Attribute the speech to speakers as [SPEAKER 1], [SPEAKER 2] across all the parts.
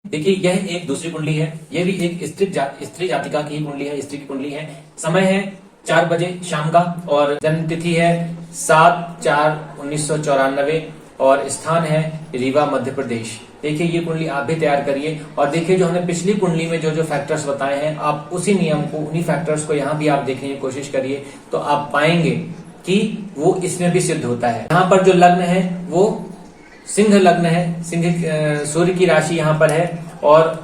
[SPEAKER 1] देखिए यह एक दूसरी कुंडली है। यह भी एक स्त्री जातिका की कुंडली है, स्त्री की कुंडली है। समय है 4 बजे शाम का और जन्म तिथि है 7/4/1994 और स्थान है रीवा मध्य प्रदेश। देखिए ये कुंडली आप भी तैयार करिए और देखिए जो हमने पिछली कुंडली में जो जो फैक्टर्स बताए हैं आप उसी नियम को, उन्हीं फैक्टर्स को यहाँ भी आप देखने की कोशिश करिए तो आप पाएंगे कि वो इसमें भी सिद्ध होता है। यहाँ पर जो लग्न है वो सिंह लग्न है, सिंह सूर्य की राशि यहाँ पर है और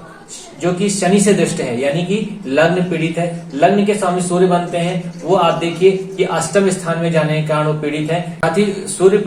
[SPEAKER 1] जो कि शनि से दृष्ट है, यानी कि लग्न पीड़ित है। लग्न के स्वामी सूर्य बनते हैं, वो आप देखिए कि अष्टम स्थान में जाने के कारण वो पीड़ित है। साथ ही सूर्य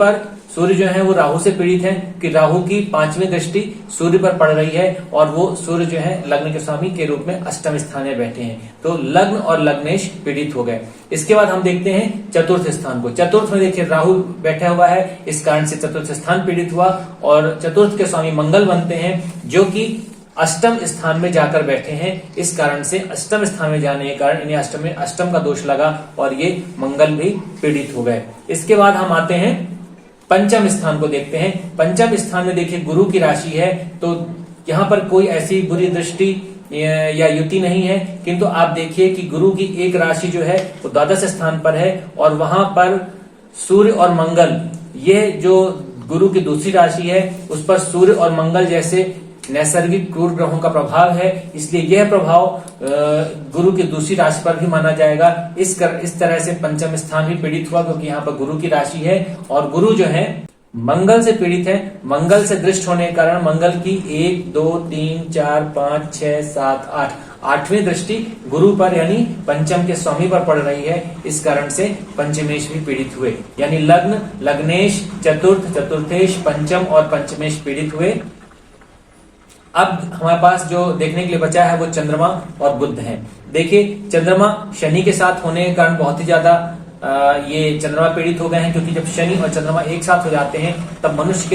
[SPEAKER 1] जो है वो राहु से पीड़ित है कि राहु की 5वीं दृष्टि सूर्य पर पड़ रही है और वो सूर्य जो है लग्न के स्वामी के रूप में अष्टम स्थान में बैठे हैं, तो लग्न और लग्नेश पीड़ित हो गए। इसके बाद हम देखते हैं चतुर्थ स्थान को। चतुर्थ में देखिए राहु बैठा हुआ है, इस कारण से चतुर्थ स्थान पीड़ित हुआ और चतुर्थ के स्वामी मंगल बनते हैं जो कि अष्टम स्थान में जाकर बैठे हैं। इस कारण से अष्टम स्थान में जाने के कारण इन्हें अष्टम का दोष लगा और ये मंगल भी पीड़ित हो गए। इसके बाद हम आते हैं पंचम स्थान को देखते हैं। पंचम स्थान में देखिए गुरु की राशि है, तो यहाँ पर कोई ऐसी बुरी दृष्टि या युति नहीं है, किंतु आप देखिए कि गुरु की एक राशि जो है वो द्वादश स्थान पर है और वहां पर सूर्य और मंगल, ये जो गुरु की दूसरी राशि है उस पर सूर्य और मंगल जैसे नैसर्गिक क्रूर ग्रहों का प्रभाव है, इसलिए यह प्रभाव गुरु की दूसरी राशि पर भी माना जाएगा। इस तरह से पंचम स्थान भी पीड़ित हुआ क्योंकि यहाँ पर गुरु की राशि है और गुरु जो है मंगल से पीड़ित है। मंगल से दृष्ट होने के कारण मंगल की 1 2 3 4 5 6 7 8 8वीं दृष्टि गुरु पर यानी पंचम के स्वामी पर पड़ रही है। इस कारण से पंचमेश भी पीड़ित हुए, यानी लग्न, लग्नेश, चतुर्थ, चतुर्थेश, पंचम और पंचमेश पीड़ित हुए। अब हमारे पास जो देखने के लिए बचा है वो चंद्रमा और बुध है। देखिए चंद्रमा शनि के साथ होने के कारण बहुत ही ज्यादा ये चंद्रमा पीड़ित हो गए हैं, क्योंकि जब शनि और चंद्रमा एक साथ हो जाते हैं तब मनुष्य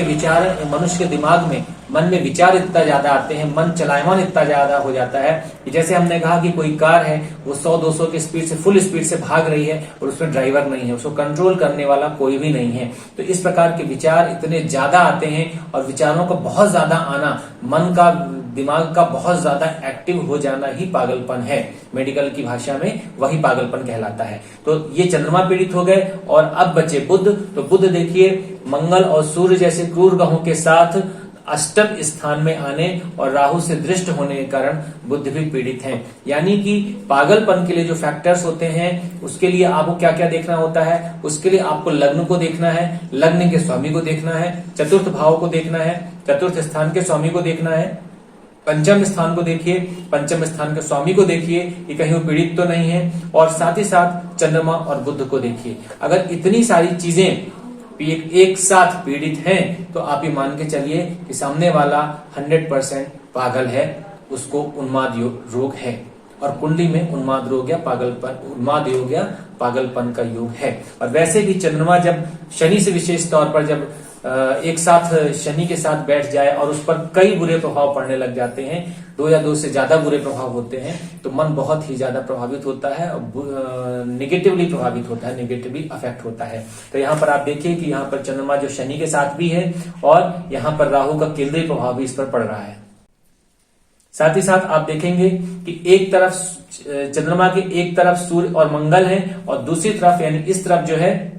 [SPEAKER 1] के दिमाग में, मन में विचार इतना ज्यादा आते हैं, मन चलायमान इतना ज्यादा हो जाता है कि जैसे हमने कहा कि कोई कार है वो 100-200 की स्पीड से, फुल स्पीड से भाग रही है और उसमें ड्राइवर नहीं है, उसको कंट्रोल करने वाला कोई भी नहीं है। तो इस प्रकार के विचार इतने ज्यादा आते हैं और विचारों का बहुत ज्यादा आना, मन का, दिमाग का बहुत ज्यादा एक्टिव हो जाना ही पागलपन है। मेडिकल की भाषा में वही पागलपन कहलाता है। तो ये चंद्रमा पीड़ित हो गए और अब बचे बुध। तो बुध देखिए मंगल और सूर्य जैसे क्रूर ग्रहों के साथ अष्टम स्थान में आने और राहु से दृष्ट होने के कारण बुध भी पीड़ित हैं। यानी कि पागलपन के लिए जो फैक्टर्स होते हैं उसके लिए आपको क्या क्या देखना होता है, उसके लिए आपको लग्न को देखना है, लग्न के स्वामी को देखना है, चतुर्थ भाव को देखना है, चतुर्थ स्थान के स्वामी को देखना है, पंचम स्थान को देखिए, पंचम स्थान के स्वामी को देखिए कि कहीं वो पीड़ित तो नहीं है, और साथ ही साथ चंद्रमा और बुध को देखिए। अगर इतनी सारी चीजें एक साथ पीड़ित हैं तो आप ये मान के चलिए कि सामने वाला 100% पागल है, उसको उन्माद रोग है और कुंडली में उन्माद रोग या उन्माद योग या पागलपन का योग है। और वैसे भी चंद्रमा जब शनि से विशेष तौर पर जब एक साथ शनि के साथ बैठ जाए और उस पर कई बुरे प्रभाव पड़ने लग जाते हैं, 2 या 2 से ज्यादा बुरे प्रभाव होते हैं, तो मन बहुत ही ज्यादा प्रभावित होता है और निगेटिवली प्रभावित होता है, निगेटिवली अफेक्ट होता है। तो यहाँ पर आप देखिए कि यहाँ पर चंद्रमा जो शनि के साथ भी है और यहाँ पर राहु का केंद्रीय प्रभाव भी इस पर पड़ रहा है। साथ ही साथ आप देखेंगे कि एक तरफ चंद्रमा के एक तरफ सूर्य और मंगल है और दूसरी तरफ यानी इस तरफ जो है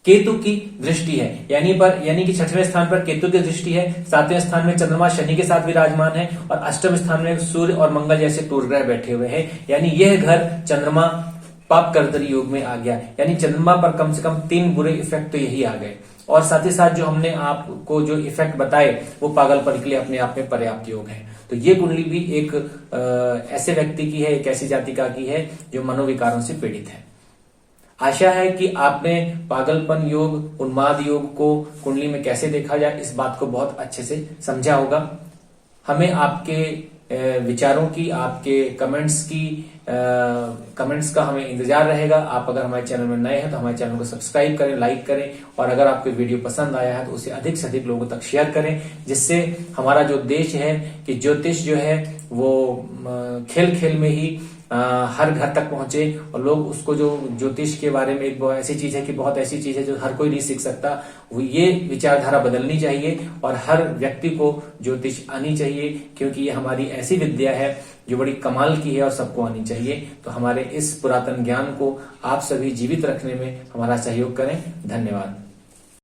[SPEAKER 1] केतु की दृष्टि है, यानी कि 6वें स्थान पर केतु की दृष्टि है, 7वें स्थान में चंद्रमा शनि के साथ विराजमान है और अष्टम स्थान में सूर्य और मंगल जैसे क्रूर ग्रह बैठे हुए हैं। यानी यह घर चंद्रमा पाप कर्तरी योग में आ गया, यानी चंद्रमा पर कम से कम 3 बुरे इफेक्ट तो यही आ गए। और साथ ही साथ जो हमने आपको जो इफेक्ट बताए वो पागलपन के लिए अपने आप में पर्याप्त योग है। तो ये कुंडली भी एक ऐसे व्यक्ति की है, एक ऐसी जातिका की है जो मनोविकारों से पीड़ित है। आशा है कि आपने पागलपन योग, उन्माद योग को कुंडली में कैसे देखा जाए इस बात को बहुत अच्छे से समझा होगा। हमें आपके विचारों की, आपके कमेंट्स का हमें इंतजार रहेगा। आप अगर हमारे चैनल में नए हैं तो हमारे चैनल को सब्सक्राइब करें, लाइक करें और अगर आपको वीडियो पसंद आया है तो उसे अधिक से अधिक लोगों तक शेयर करें, जिससे हमारा जो देश है कि ज्योतिष जो है वो खेल खेल में ही हर घर तक पहुंचे और लोग उसको, जो ज्योतिष के बारे में एक ऐसी चीज है कि बहुत ऐसी चीज है जो हर कोई नहीं सीख सकता, वो ये विचारधारा बदलनी चाहिए और हर व्यक्ति को ज्योतिष आनी चाहिए, क्योंकि ये हमारी ऐसी विद्या है जो बड़ी कमाल की है और सबको आनी चाहिए। तो हमारे इस पुरातन ज्ञान को आप सभी जीवित रखने में हमारा सहयोग करें। धन्यवाद।